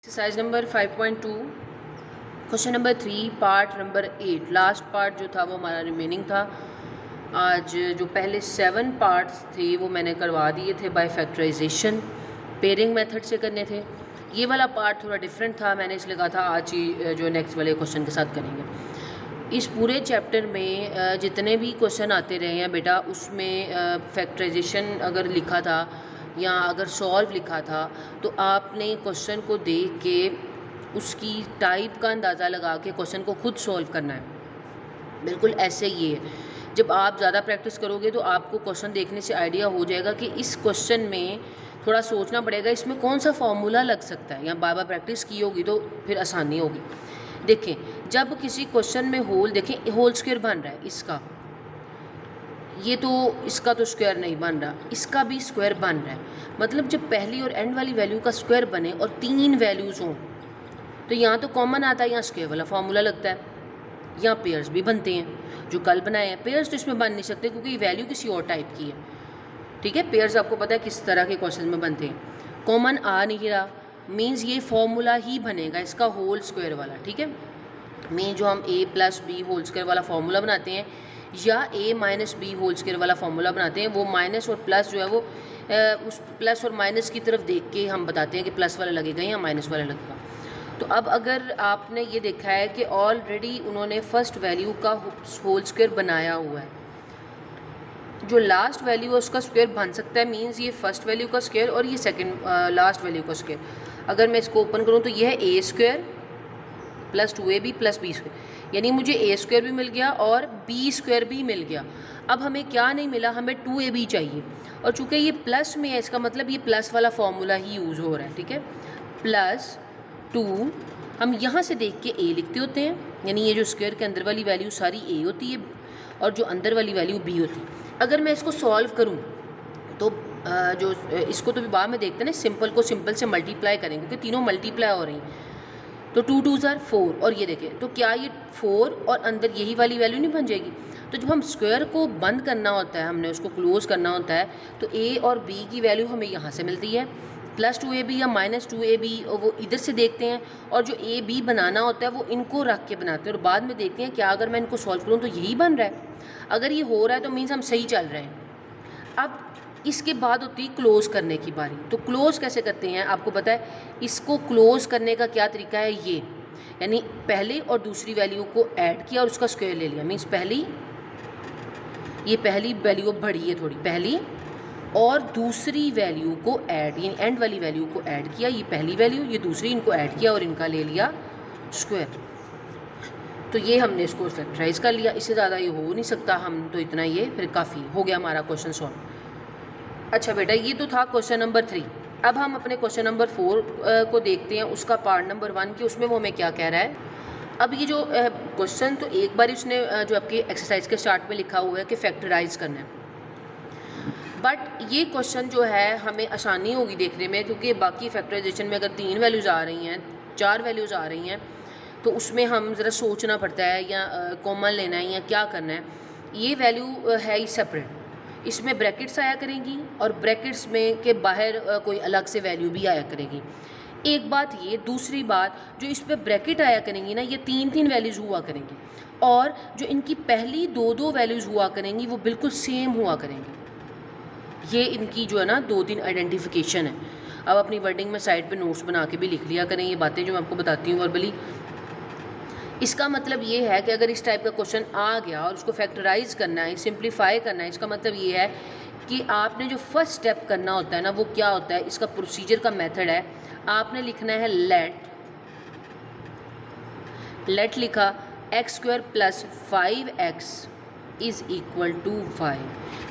Exercise number 5.2 question number 3 part number 8 last part जो था वो हमारा रिमेनिंग था। आज जो पहले 7 पार्ट्स थे वो मैंने करवा दिए थे बाय फैक्टराइजेशन, पेयरिंग मेथड से करने थे। ये वाला पार्ट थोड़ा डिफरेंट था, मैंने इसलिए कहा था आज ही जो नेक्स्ट वाले क्वेश्चन के साथ करेंगे। इस पूरे चैप्टर में जितने भी क्वेश्चन आते रहे हैं बेटा, उसमें फैक्टराइजेशन अगर लिखा था या अगर सॉल्व लिखा था तो आपने क्वेश्चन को देख के उसकी टाइप का अंदाज़ा लगा के क्वेश्चन को खुद सॉल्व करना है। बिल्कुल ऐसे ही है। जब आप ज़्यादा प्रैक्टिस करोगे तो आपको क्वेश्चन देखने से आइडिया हो जाएगा कि इस क्वेश्चन में थोड़ा सोचना पड़ेगा, इसमें कौन सा फॉर्मूला लग सकता है। या बार बार प्रैक्टिस की होगी तो फिर आसानी होगी। देखें, जब किसी क्वेश्चन में होल देखें, होल स्क्वायर बन रहा है इसका, ये तो इसका तो स्क्वायर नहीं बन रहा, इसका भी स्क्वायर बन रहा है। मतलब जब पहली और एंड वाली वैल्यू का स्क्वायर बने और 3 वैल्यूज़ हों तो यहाँ तो कॉमन आता है, यहाँ स्क्वायर वाला फार्मूला लगता है। यहाँ पेयर्स भी बनते हैं जो कल बनाए हैं। पेयर्स तो इसमें बन नहीं सकते क्योंकि वैल्यू किसी और टाइप की है। ठीक है, पेयर्स आपको पता है किस तरह के क्वेश्चन में बनते हैं। कॉमन आ नहीं रहा, मीन्स ये फॉर्मूला ही बनेगा इसका होल स्क्वायर वाला। ठीक है, में जो हम a plus B whole square वाला फार्मूला बनाते हैं या a minus B whole square वाला फार्मूला बनाते हैं, वो माइनस और प्लस जो है वो उस प्लस और माइनस की तरफ देख के हम बताते हैं कि प्लस वाला लगेगा या माइनस वाला लगेगा। तो अब अगर आपने ये देखा है कि ऑलरेडी उन्होंने फर्स्ट वैल्यू का होल स्क्वायर बनाया हुआ है, जो लास्ट वैल्यू है उसका स्क्वायर बन सकता है, मीन्स ये फर्स्ट वैल्यू का स्क्वायर और ये सेकंड लास्ट वैल्यू का स्क्वायर। अगर मैं इसको ओपन करूँ तो ये है A square plus 2ab plus B square, यानी मुझे ए स्क्वायर भी मिल गया और बी स्क्वायर भी मिल गया। अब हमें क्या नहीं मिला, हमें 2ab चाहिए, और चूँकि ये प्लस में है इसका मतलब ये प्लस वाला फॉर्मूला ही यूज़ हो रहा है। ठीक है, प्लस 2 हम यहाँ से देख के a लिखते होते हैं, यानी ये जो स्क्वायर के अंदर वाली वैल्यू सारी a होती है और जो अंदर वाली वैल्यू b होती है। अगर मैं इसको सॉल्व करूँ तो जो इसको तो भी बाद में देखते हैं ना, सिंपल को सिंपल से मल्टीप्लाई करेंगे क्योंकि तीनों मल्टीप्लाई हो रही हैं। तो 2 2 ज़ार 4, और ये देखें तो क्या ये 4 और अंदर यही वाली वैल्यू नहीं बन जाएगी। तो जब हम स्क्वायर को बंद करना होता है, हमने उसको क्लोज करना होता है, तो a और b की वैल्यू हमें यहाँ से मिलती है, प्लस 2ab या माइनस 2ab वो इधर से देखते हैं, और जो a b बनाना होता है वो इनको रख के बनाते हैं और बाद में देखते हैं क्या अगर मैं इनको सॉल्व करूँ तो यही बन रहा है। अगर ये हो रहा है तो मीन्स हम सही चल रहे हैं। अब इसके बाद होती है क्लोज करने की बारी। तो क्लोज कैसे करते हैं आपको पता है, इसको क्लोज करने का क्या तरीका है, ये यानी पहले और दूसरी वैल्यू को ऐड किया और उसका स्क्वायर ले लिया। मीन्स ये पहली वैल्यू बढ़ी है थोड़ी, पहली और दूसरी वैल्यू को ऐड, यानी एंड वाली वैल्यू को ऐड किया, ये पहली वैल्यू ये दूसरी, इनको ऐड किया और इनका ले लिया स्क्वायर। तो ये हमने इसको फैक्टराइज कर लिया, इससे ज़्यादा ये हो नहीं सकता, हम तो इतना ये फिर काफ़ी हो गया हमारा क्वेश्चन सॉल्व। अच्छा बेटा, ये तो था क्वेश्चन नंबर 3। अब हम अपने क्वेश्चन नंबर 4 को देखते हैं, उसका पार्ट नंबर 1 की, उसमें वो हमें क्या कह रहा है। अब ये जो क्वेश्चन तो एक बार उसने जो आपकी एक्सरसाइज के स्टार्ट में लिखा हुआ है कि फैक्टराइज करना है, बट ये क्वेश्चन जो है हमें आसानी होगी देखने में क्योंकि बाकी फैक्टराइजेशन में अगर 3 वैल्यूज़ आ रही हैं, 4 वैल्यूज़ आ रही हैं, तो उसमें हम ज़रा सोचना पड़ता है या कॉमन लेना है या क्या करना है। ये वैल्यू है ही सेपरेट, इसमें ब्रैकेट्स आया करेंगी और ब्रैकेट्स में के बाहर कोई अलग से वैल्यू भी आया करेगी। एक बात ये, दूसरी बात जो इस पर ब्रैकेट आया करेंगी ना, ये 3 वैल्यूज़ हुआ करेंगी, और जो इनकी पहली 2 वैल्यूज़ हुआ करेंगी वो बिल्कुल सेम हुआ करेंगी। ये इनकी जो है ना 2-3 आइडेंटिफिकेशन है। अब अपनी वर्डिंग में साइड पे नोट्स बना के भी लिख लिया करें ये बातें जो मैं आपको बताती हूँ वर्बली। इसका मतलब ये है कि अगर इस टाइप का क्वेश्चन आ गया और उसको फैक्टराइज करना है, सिंप्लीफाई करना है, इसका मतलब ये है कि आपने जो फर्स्ट स्टेप करना होता है ना, वो क्या होता है, इसका प्रोसीजर का मेथड है, आपने लिखना है लेट लिखा x square plus 5x is equal to y,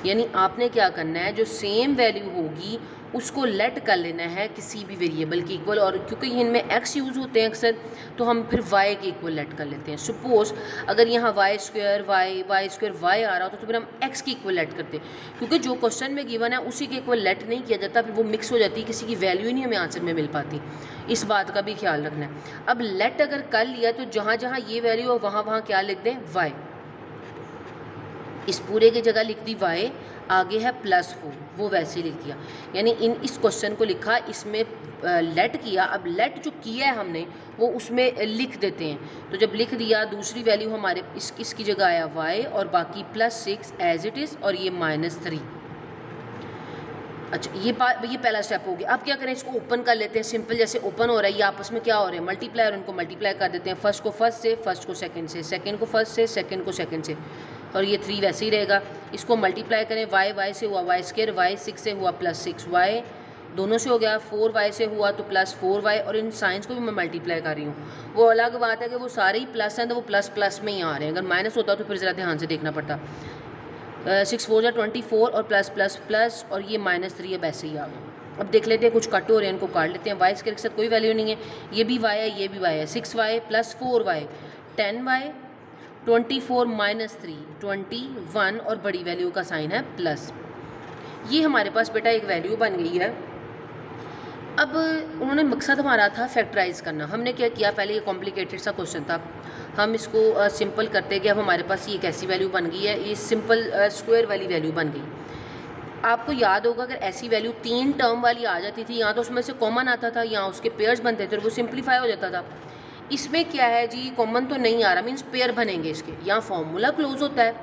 यानी आपने क्या करना है, जो सेम वैल्यू होगी उसको लेट कर लेना है किसी भी वेरिएबल के इक्वल, और क्योंकि इनमें x यूज़ होते हैं अक्सर तो हम फिर y के इक्वल लेट कर लेते हैं। सपोज़ अगर यहाँ वाई स्क्वायर वाई आ रहा हो तो फिर हम x के इक्वल लेट करते हैं, क्योंकि जो क्वेश्चन में गिवन है उसी के इक्वल लेट नहीं किया जाता, फिर वो मिक्स हो जाती है, किसी की वैल्यू ही नहीं हमें आंसर में मिल पाती। इस बात का भी ख्याल रखना है। अब लेट अगर कर लिया तो जहाँ जहाँ ये वैल्यू हो वहाँ वहाँ क्या लिख दें, y, इस पूरे की जगह लिख दी y, आगे है +4, वो वैसे लिख दिया। यानी इस क्वेश्चन को लिखा, इसमें लेट किया। अब लेट जो किया है हमने वो उसमें लिख देते हैं। तो जब लिख दिया, दूसरी वैल्यू हमारे इसकी जगह आया y, और बाकी +6 एज इट इज़, और ये -3। अच्छा, ये पहला स्टेप हो गया। अब क्या करें, इसको ओपन कर लेते हैं। सिंपल, जैसे ओपन हो रहा है, ये आपस में क्या हो रहे हैं, मल्टीप्लाई, और उनको मल्टीप्लाई कर देते हैं। फर्स्ट को फर्स्ट से, फर्स्ट को सेकंड से, सेकंड को फर्स्ट से, सेकंड को सेकंड से, और ये 3 वैसे ही रहेगा। इसको मल्टीप्लाई करें, y से हुआ y², y 6 से हुआ +6y, दोनों से हो गया। 4y से हुआ तो +4y, और इन साइंस को भी मैं मल्टीप्लाई कर रही हूँ। वो अलग बात है कि वो सारे ही प्लस हैं, तो वो प्लस प्लस में ही आ रहे हैं। अगर माइनस होता तो फिर ज़रा ध्यान से देखना पड़ता। 6 4 जा 24, और प्लस प्लस प्लस, और ये -3 अब ऐसे ही आ गए। अब देख लेते हैं, कुछ कट हो रहे हैं, इनको काट लेते हैं। y² के साथ कोई वैल्यू नहीं है, ये भी y है, ये भी y है। 6y + 4y 10y, 24 - 3 21, और बड़ी वैल्यू का साइन है प्लस। ये हमारे पास बेटा एक वैल्यू बन गई है। अब उन्होंने मकसद हमारा था फैक्टराइज करना। हमने क्या किया, पहले ये कॉम्प्लिकेटेड सा क्वेश्चन था, हम इसको सिंपल करते गए। अब हमारे पास ये एक ऐसी वैल्यू बन गई है, ये सिंपल स्क्वायर वाली वैल्यू बन गई। आपको याद होगा, अगर ऐसी वैल्यू 3 टर्म वाली आ जाती थी, यहाँ तो उसमें से कॉमन आता था, यहाँ उसके पेयर्स बनते थे, और वो सिंप्लीफाई हो जाता था। इसमें क्या है जी, कॉमन तो नहीं आ रहा, मीन्स पेयर बनेंगे इसके। यहाँ फॉर्मूला क्लोज होता है,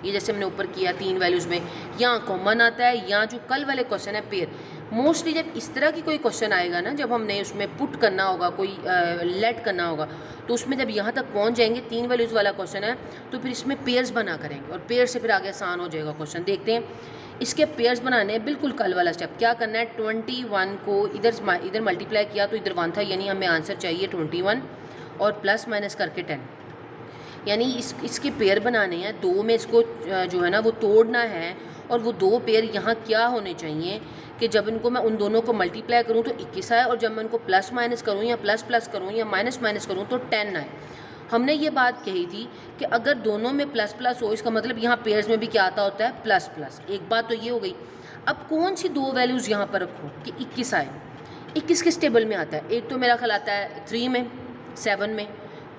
ये जैसे हमने ऊपर किया 3 वैल्यूज़ में, यहाँ कॉमन आता है, यहाँ जो कल वाले क्वेश्चन है पेयर। मोस्टली जब इस तरह की कोई क्वेश्चन आएगा ना, जब हमने उसमें पुट करना होगा, कोई लेट करना होगा, तो उसमें जब यहाँ तक पहुँच जाएंगे, 3 वैल्यूज़ वाला क्वेश्चन है, तो फिर इसमें पेयर्स बना करेंगे, और पेयर से फिर आगे आसान हो जाएगा क्वेश्चन। देखते हैं, इसके पेयर्स बनाने हैं, बिल्कुल कल वाला स्टेप। क्या करना है, 21 को इधर मल्टीप्लाई किया तो इधर 1 था, यानी हमें आंसर चाहिए 21, और प्लस माइनस करके 10, यानी इसके पेयर बनाने हैं। 2 में इसको जो है ना वो तोड़ना है, और वो 2 पेयर यहाँ क्या होने चाहिए कि जब इनको मैं उन दोनों को मल्टीप्लाई करूँ तो 21 आए, और जब मैं इनको प्लस माइनस करूँ या प्लस प्लस करूँ या माइनस माइनस करूँ तो 10 आए। हमने ये बात कही थी कि अगर दोनों में प्लस प्लस हो, इसका मतलब यहाँ पेयर्स में भी क्या आता होता है, प्लस प्लस। एक बात तो ये हो गई। अब कौन सी 2 वैल्यूज़ यहाँ पर रखूँ कि 21 आए। 21 किस टेबल में आता है, एक तो मेरा ख्याल आता है 3 में, 7 में।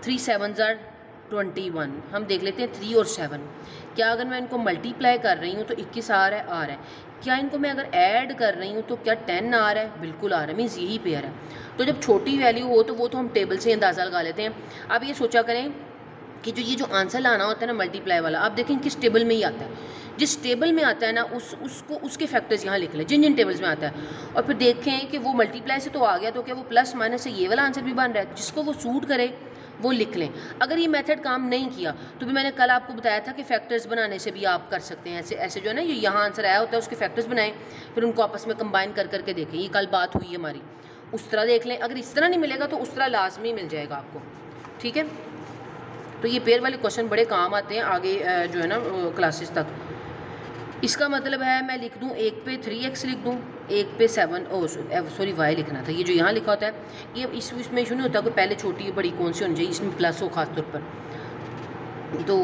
3 7 ज़ार 21, हम देख लेते हैं 3 और 7। क्या अगर मैं इनको मल्टीप्लाई कर रही हूँ तो 21 आ रहा है, क्या इनको मैं अगर ऐड कर रही हूँ तो क्या 10 आ रहा है, बिल्कुल आ रहा है, मीन्स यही पेयर है। तो जब छोटी वैल्यू हो तो वो तो हम टेबल से अंदाज़ा लगा लेते हैं। अब ये सोचा करें कि ये जो आंसर लाना होता है ना मल्टीप्लाई वाला, आप देखें किस टेबल में ही आता है। जिस टेबल में आता है ना उसके फैक्टर्स यहाँ लिख लें, जिन जिन टेबल्स में आता है, और फिर देखें कि वो मल्टीप्लाई से तो आ गया, तो क्या वो प्लस माइनस से ये वाला आंसर भी बन रहा है। जिसको वो सूट करे वो लिख लें। अगर ये मेथड काम नहीं किया तो भी मैंने कल आपको बताया था कि फैक्टर्स बनाने से भी आप कर सकते हैं। ऐसे जो है ना, ये यहाँ आंसर आया होता है उसके फैक्टर्स बनाएं, फिर उनको आपस में कंबाइन कर करके देखें। ये कल बात हुई हमारी, उस तरह देख लें। अगर इस तरह नहीं मिलेगा तो उस तरह लाजमी मिल जाएगा आपको, ठीक है। तो ये पेयर वाले क्वेश्चन बड़े काम आते हैं आगे जो है ना क्लासेस तक। इसका मतलब है मैं लिख दूँ 1 पे 3x लिख दूँ, 1 पे 7 सॉरी y लिखना था। ये जो यहाँ लिखा होता है ये इसमें इशू नहीं होता कि पहले छोटी या बड़ी कौन सी होनी चाहिए, इसमें प्लस हो खास तौर पर। तो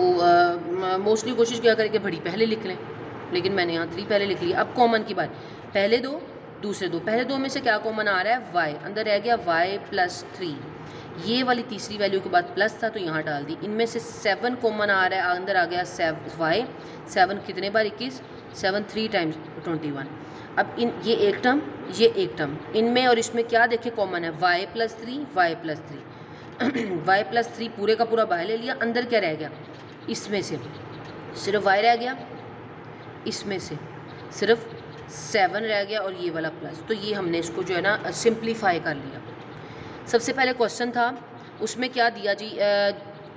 मोस्टली कोशिश क्या करें कि बड़ी पहले लिख लें, लेकिन मैंने यहाँ 3 पहले लिख लिया। अब कॉमन की बात, पहले 2 दूसरे 2, पहले 2 में से क्या कॉमन आ रहा है, y अंदर रह गया, y + 3। ये वाली तीसरी वैल्यू के बाद प्लस था तो यहाँ डाल दी। इनमें से 7 कॉमन आ रहा है, अंदर आ गया y। 7 कितने बार 21, 7 3 टाइम्स 21। अब ये एक टर्म, ये एक टर्म, इनमें और इसमें क्या देखे कॉमन है, y + 3 y + 3 y + 3 पूरे का पूरा बाहर ले लिया। अंदर क्या रह गया, इसमें से सिर्फ y रह गया, इसमें से सिर्फ 7 रह गया, और ये वाला प्लस। तो ये हमने इसको जो है ना सिंप्लीफाई कर लिया। सबसे पहले क्वेश्चन था उसमें क्या दिया जी,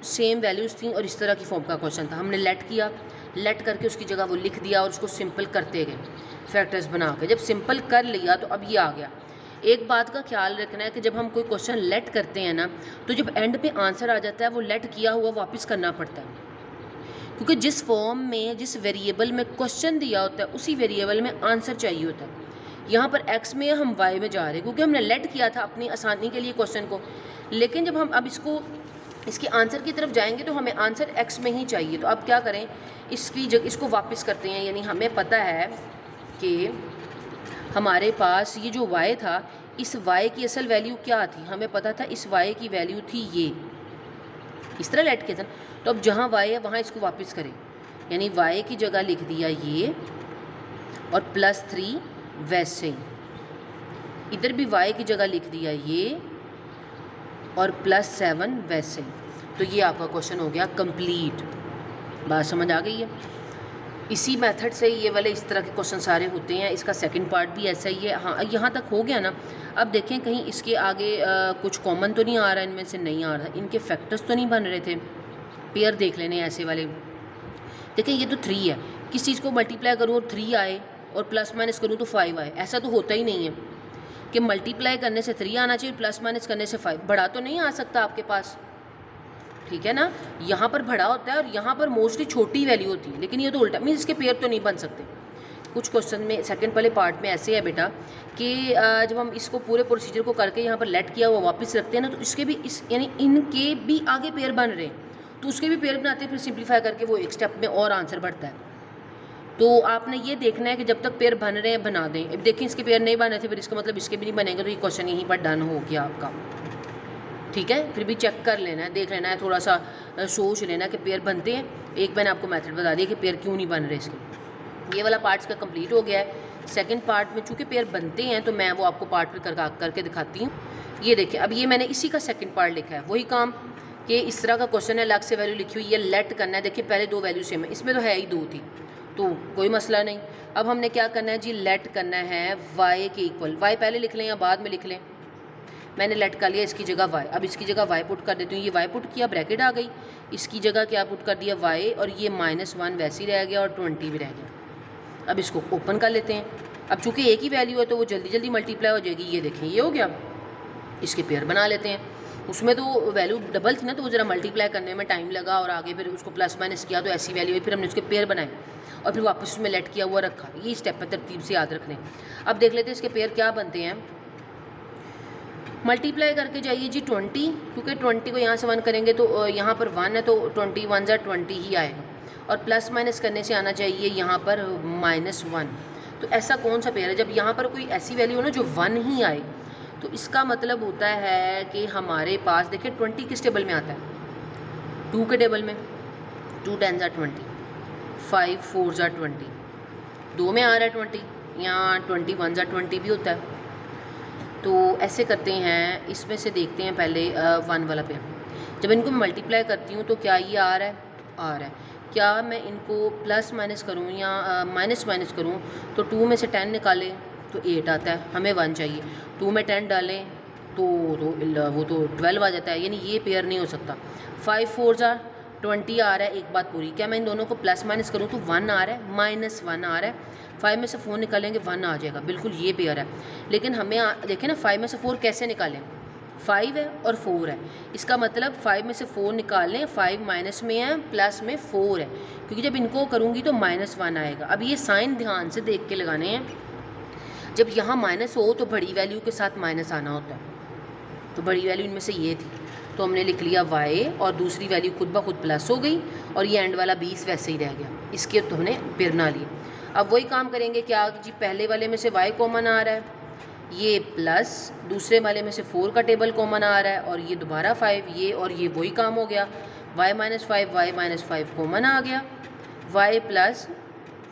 सेम वैल्यूज़ थी और इस तरह की फॉर्म का क्वेश्चन था। हमने लेट किया, लेट करके उसकी जगह वो लिख दिया और उसको सिंपल करते गए फैक्टर्स बना के। जब सिंपल कर लिया तो अब ये आ गया। एक बात का ख्याल रखना है कि जब हम कोई क्वेश्चन लेट करते हैं ना, तो जब एंड पे आंसर आ जाता है वो लेट किया हुआ वापस करना पड़ता है, क्योंकि जिस फॉर्म में जिस वेरिएबल में क्वेश्चन दिया होता है उसी वेरिएबल में आंसर चाहिए होता है। यहाँ पर x में हम y में जा रहे हैं क्योंकि हमने लेट किया था अपनी आसानी के लिए क्वेश्चन को, लेकिन जब हम अब इसके आंसर की तरफ जाएंगे तो हमें आंसर x में ही चाहिए। तो अब क्या करें, इसको वापस करते हैं। यानी हमें पता है कि हमारे पास ये जो y था, इस y की असल वैल्यू क्या थी, हमें पता था इस y की वैल्यू थी ये, इस तरह लेट किया था। तो अब जहाँ y है वहाँ इसको वापस करें, यानी y की जगह लिख दिया ये, और +3 वैसे ही। इधर भी y की जगह लिख दिया ये और +7 वैसे ही। तो ये आपका क्वेश्चन हो गया कंप्लीट। बात समझ आ गई है? इसी मेथड से ये वाले इस तरह के क्वेश्चन सारे होते हैं। इसका सेकंड पार्ट भी ऐसा ही है। हाँ, यहाँ तक हो गया ना। अब देखें कहीं इसके आगे कुछ कॉमन तो नहीं आ रहा, इनमें से नहीं आ रहा, इनके फैक्टर्स तो नहीं बन रहे थे। पेयर देख लेने ऐसे वाले। देखें ये तो 3 है, किस चीज़ को मल्टीप्लाई करूँ और 3 आए और प्लस माइनस करूँ तो 5 आए। ऐसा तो होता ही नहीं है कि मल्टीप्लाई करने से 3 आना चाहिए, प्लस माइनस करने से 5। बड़ा तो नहीं आ सकता आपके पास, ठीक है ना। यहाँ पर बड़ा होता है और यहाँ पर मोस्टली छोटी वैल्यू होती है, लेकिन ये तो उल्टा मीन्स इसके पेयर तो नहीं बन सकते। कुछ क्वेश्चन में सेकंड वाले पार्ट में ऐसे है बेटा कि जब हम इसको पूरे प्रोसीजर को करके यहाँ पर लेट किया हुआ वापस रखते हैं ना, तो इसके भी इस यानी इनके भी आगे पेयर बन रहे हैं, तो उसके भी पेयर बनाते हैं, फिर सिंप्लीफाई करके वो एक स्टेप में और आंसर बढ़ता है। तो आपने ये देखना है कि जब तक पेयर बन रहे हैं बना दें। अब देखिए इसके पेयर नहीं बने थे, फिर इसका मतलब इसके भी नहीं बनेंगे, तो ये क्वेश्चन यहीं पर डन हो गया आपका, ठीक है। फिर भी चेक कर लेना है, देख लेना है, थोड़ा सा सोच लेना कि पेयर बनते हैं। एक मैंने आपको मेथड बता दिया कि पेयर क्यों नहीं बन रहे इसके। ये वाला पार्ट इसका कंप्लीट हो गया है। सेकंड पार्ट में चूँकि पेयर बनते हैं तो मैं वो आपको पार्ट पर करके दिखाती हूँ। ये देखिए, अब ये मैंने इसी का सेकंड पार्ट लिखा है, वही काम कि इस तरह का क्वेश्चन है, अलग से वैल्यू लिखी हुई है, लेट करना है। देखिए पहले 2 वैल्यू सेम है, इसमें तो है ही 2 थी, तो कोई मसला नहीं। अब हमने क्या करना है जी, लेट करना है y के इक्वल। y पहले लिख लें या बाद में लिख लें? मैंने लेट कर लिया इसकी जगह y। अब इसकी जगह y पुट कर देती हूँ। ये y पुट किया, ब्रैकेट आ गई, इसकी जगह क्या पुट कर दिया y, और ये -1 वैसे ही रह गया और 20 भी रह गया। अब इसको ओपन कर लेते हैं। अब चूँकि एक ही वैल्यू है तो वो जल्दी जल्दी मल्टीप्लाई हो जाएगी। ये देखें ये हो गया। इसके पेयर बना लेते हैं। उसमें तो वैल्यू डबल थी ना, तो वो ज़रा मल्टीप्लाई करने में टाइम लगा और आगे फिर उसको प्लस माइनस किया तो ऐसी वैल्यू हुई, फिर हमने उसके पेयर बनाए और फिर वापस उसमें लेट किया हुआ रखा। ये स्टेप पर तरतीब से याद रखने। अब देख लेते हैं इसके पेयर क्या बनते हैं। मल्टीप्लाई करके जाइए जी 20, क्योंकि 20 को यहाँ से 1 करेंगे तो यहाँ पर 1 है तो 20 1 जा 20 ही आएगा, और प्लस माइनस करने से आना चाहिए यहाँ पर -1। तो ऐसा कौन सा पेयर है जब यहाँ पर कोई ऐसी वैल्यू हो ना जो 1 ही आए, तो इसका मतलब होता है कि हमारे पास देखिए 20 किस टेबल में आता है, 2 के टेबल में। 2 10 जा 20, 5 4 जा 20, 2 में आ रहा है 20, यहाँ 21 जा 20 भी होता है। तो ऐसे करते हैं, इसमें से देखते हैं पहले 1 वाला पेयर। जब इनको मल्टीप्लाई करती हूँ तो क्या ये आ रहा है? आ रहा है। क्या मैं इनको प्लस माइनस करूँ या माइनस माइनस करूँ तो 2 में से 10 निकालें तो 8 आता है, हमें 1 चाहिए। 2 में 10 डालें तो वो तो 12 आ जाता है, यानी ये पेयर नहीं हो सकता। 5 4 जा 20 आ रहा है, एक बात पूरी। क्या मैं इन दोनों को प्लस माइनस करूँ तो 1 आ रहा है, -1 आ रहा है। 5 में से 4 निकालेंगे 1 आ जाएगा, बिल्कुल ये पेयर है। लेकिन हमें देखें ना 5 में से 4 कैसे निकालें, 5 है और 4 है, इसका मतलब 5 में से 4 निकालें, 5 माइनस में है प्लस में 4 है, क्योंकि जब इनको करूँगी तो -1 आएगा। अब ये साइन ध्यान से देख के लगाने हैं, जब यहाँ माइनस हो तो बड़ी वैल्यू के साथ माइनस आना होता है, तो बड़ी वैल्यू इनमें से ये थी, तो हमने लिख लिया y और दूसरी वैल्यू खुद ब खुद प्लस हो गई और ये एंड वाला 20 वैसे ही रह गया, इसके तो हमने पेयर बना लिए। अब वही काम करेंगे, क्या जी पहले वाले में से y कॉमन आ रहा है, ये प्लस दूसरे वाले में से 4 का टेबल कॉमन आ रहा है और ये दोबारा 5, ये और ये वही काम हो गया। y-5 कॉमन आ गया, y प्लस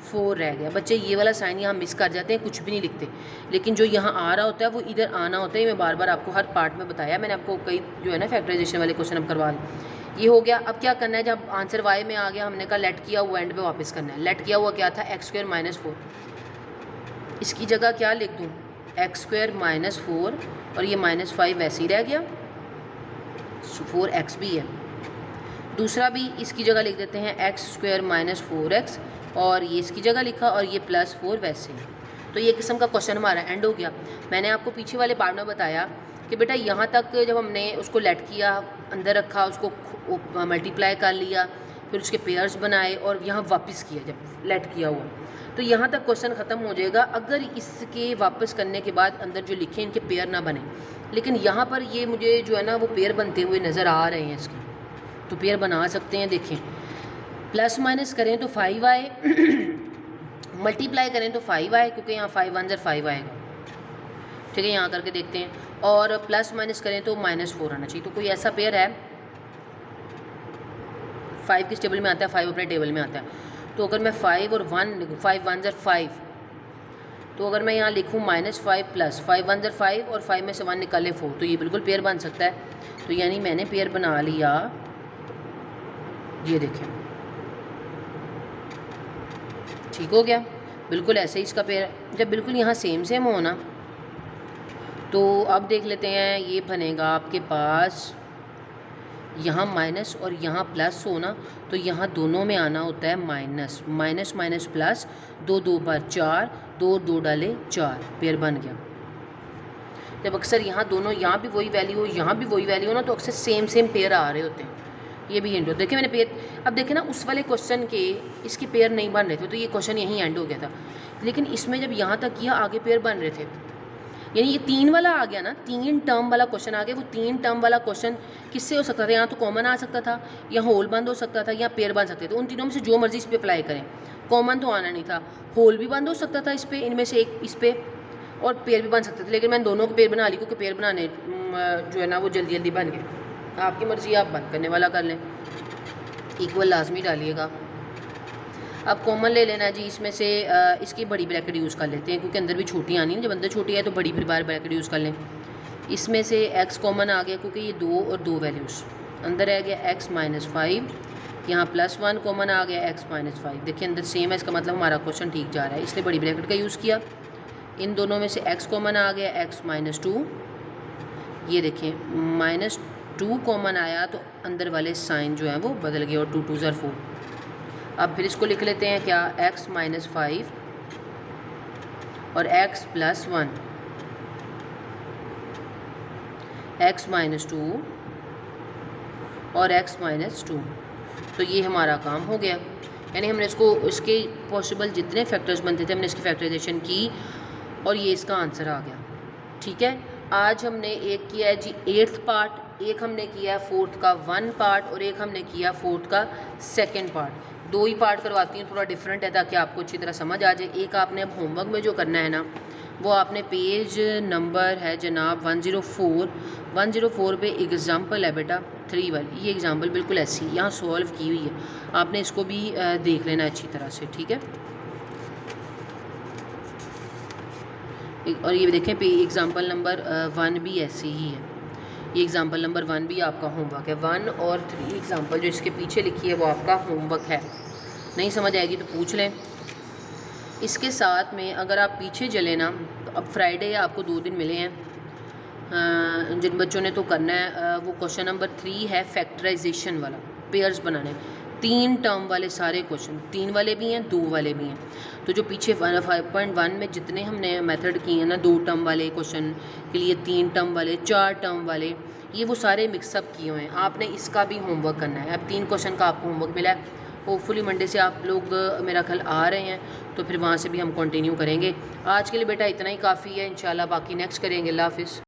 4 रह गया। बच्चे ये वाला साइन यहाँ मिस कर जाते हैं, कुछ भी नहीं लिखते, लेकिन जो यहाँ आ रहा होता है वो इधर आना होता है। मैं बार बार आपको हर पार्ट में बताया, मैंने आपको कई जो है ना फैक्टराइजेशन वाले क्वेश्चन अब करवा लिए। ये हो गया। अब क्या करना है, जब आंसर y में आ गया हमने कहा लेट किया हुआ एंड पे वापस करना है। लेट किया हुआ क्या था, x² - 4, इसकी जगह क्या लिख दूँ, x² - 4 और ये -5 वैसे ही रह गया, 4x भी है। दूसरा भी इसकी जगह लिख देते हैं x² - 4x और ये इसकी जगह लिखा और ये +4 वैसे ही। तो ये किस्म का क्वेश्चन हमारा एंड हो गया। मैंने आपको पीछे वाले पार्ट में बताया कि बेटा यहाँ तक जब हमने उसको लेट किया, अंदर रखा, उसको मल्टीप्लाई कर लिया, फिर उसके पेयर्स बनाए और यहाँ वापस किया जब लेट किया हुआ, तो यहाँ तक क्वेश्चन ख़त्म हो जाएगा अगर इसके वापस करने के बाद अंदर जो लिखे इनके पेयर ना बने। लेकिन यहाँ पर ये मुझे जो है ना वो पेयर बनते हुए नज़र आ रहे हैं इसके, तो पेयर बना सकते हैं। देखें, प्लस माइनस करें तो 5 आए, मल्टीप्लाई करें तो 5 आए, क्योंकि यहाँ 5 1 5 आएगा, ठीक है। यहाँ करके देखते हैं, और प्लस माइनस करें तो -4 आना चाहिए। तो कोई ऐसा पेयर है, 5 किस टेबल में आता है, 5 अपने टेबल में आता है। तो अगर मैं 5 और 1 लिखूँ, 5 1 5, तो अगर मैं यहाँ लिखूँ -5 प्लस 5 1 5 और 5 में से 1 निकाले 4, तो ये बिल्कुल पेयर बन सकता है। तो यानी मैंने पेयर बना लिया, ये देखें, ठीक हो गया। बिल्कुल ऐसे ही इसका पेयर, जब बिल्कुल यहाँ सेम सेम हो ना, तो अब देख लेते हैं, ये बनेगा आपके पास यहाँ माइनस और यहाँ प्लस हो ना, तो यहाँ दोनों में आना होता है माइनस, माइनस माइनस प्लस, 2 2 बार 4, 2 2 डाले 4, पेयर बन गया। जब अक्सर यहाँ दोनों, यहाँ भी वही वैल्यू हो, यहाँ भी वही वैल्यू हो ना, तो अक्सर सेम सेम पेयर आ रहे होते हैं। ये भी हिंट हो, देखिए मैंने पेयर, अब देखें ना उस वाले क्वेश्चन के इसके पेयर नहीं बन रहे थे, तो ये क्वेश्चन यहीं एंड हो गया था। लेकिन इसमें जब यहाँ तक किया, आगे पेयर बन रहे थे, यानी ये 3 वाला आ गया ना, 3 टर्म वाला क्वेश्चन आ गया। वो 3 टर्म वाला क्वेश्चन किससे हो सकता था? यहाँ तो कॉमन आ सकता था, या होल बंद हो सकता था, या पेयर बन सकते थे। उन तीनों में से जो मर्जी इस पर अप्लाई करें, कॉमन तो आना नहीं था। होल भी बंद हो सकता था इस पर, इनमें से एक इस पर, और पेयर भी बन सकते थे। लेकिन मैंने दोनों को पेयर बना ली, क्योंकि पेयर बनाने जो है ना वो जल्दी जल्दी बन गए। आपकी मर्ज़ी, आप बंद करने वाला कर लें, इक्वल लाजमी डालिएगा। अब कॉमन ले लेना जी, इसमें से इसकी बड़ी ब्रैकेट यूज़ कर लेते हैं, क्योंकि अंदर भी छोटी आनी है। जब अंदर छोटी है तो बड़ी फिर बार ब्रैकेट यूज़ कर लें। इसमें से x कॉमन आ गया, क्योंकि ये 2 और 2 वैल्यूज़ अंदर रह गया, x -5, यहाँ +1 कॉमन आ गया, x -5। देखिए अंदर सेम है, इसका मतलब हमारा क्वेश्चन ठीक जा रहा है, इसलिए बड़ी ब्रैकेट का यूज़ किया। इन दोनों में से x कॉमन आ गया, x -2, ये देखिए -2 कॉमन आया, तो अंदर वाले साइन जो हैं वो बदल गए, और 2 2 ज़र 4। अब फिर इसको लिख लेते हैं क्या, x -5 और x +1, x -2 और x -2। तो ये हमारा काम हो गया। यानी हमने इसके पॉसिबल जितने फैक्टर्स बनते थे, हमने इसकी फैक्टराइजेशन की, और ये इसका आंसर आ गया। ठीक है, आज हमने एक किया है जी 8th पार्ट, एक हमने किया है 4th का 1 पार्ट, और एक हमने किया 4th का 2nd पार्ट। 2 ही पार्ट करवाती हैं, थोड़ा डिफरेंट है, ताकि आपको अच्छी तरह समझ आ जाए। एक आपने अब होमवर्क में जो करना है ना, वो आपने पेज नंबर है जनाब 104 पे एग्ज़ाम्पल है बेटा 3 वाली। ये एग्ज़ाम्पल बिल्कुल ऐसी यहाँ सॉल्व की हुई है, आपने इसको भी देख लेना अच्छी तरह से, ठीक है। और ये देखें पे एग्ज़ाम्पल नंबर 1 भी ऐसी ही है। ये एग्ज़ाम्पल नंबर 1 भी आपका होमवर्क है। 1 और 3 एग्ज़ाम्पल जो इसके पीछे लिखी है वो आपका होमवर्क है। नहीं समझ आएगी तो पूछ लें। इसके साथ में अगर आप पीछे चलें ना, तो अब फ्राइडे आपको 2 दिन मिले हैं। जिन बच्चों ने तो करना है, वो क्वेश्चन नंबर 3 है फैक्टराइजेशन वाला, पेयर्स बनाने। 3 टर्म वाले सारे क्वेश्चन, 3 वाले भी हैं, 2 वाले भी हैं। तो जो पीछे 5.1 में जितने हमने मेथड किए हैं ना, 2 टर्म वाले क्वेश्चन के लिए, 3 टर्म वाले, 4 टर्म वाले, ये वो सारे मिक्सअप किए हुए हैं। आपने इसका भी होमवर्क करना है। अब 3 क्वेश्चन का आपको होमवर्क मिला है। होपफुली मंडे से आप लोग मेरा ख्याल आ रहे हैं, तो फिर वहाँ से भी हम कंटिन्यू करेंगे। आज के लिए बेटा इतना ही काफ़ी है, इंशाल्लाह बाकी नेक्स्ट करेंगे। अल्लाह हाफ़िज़।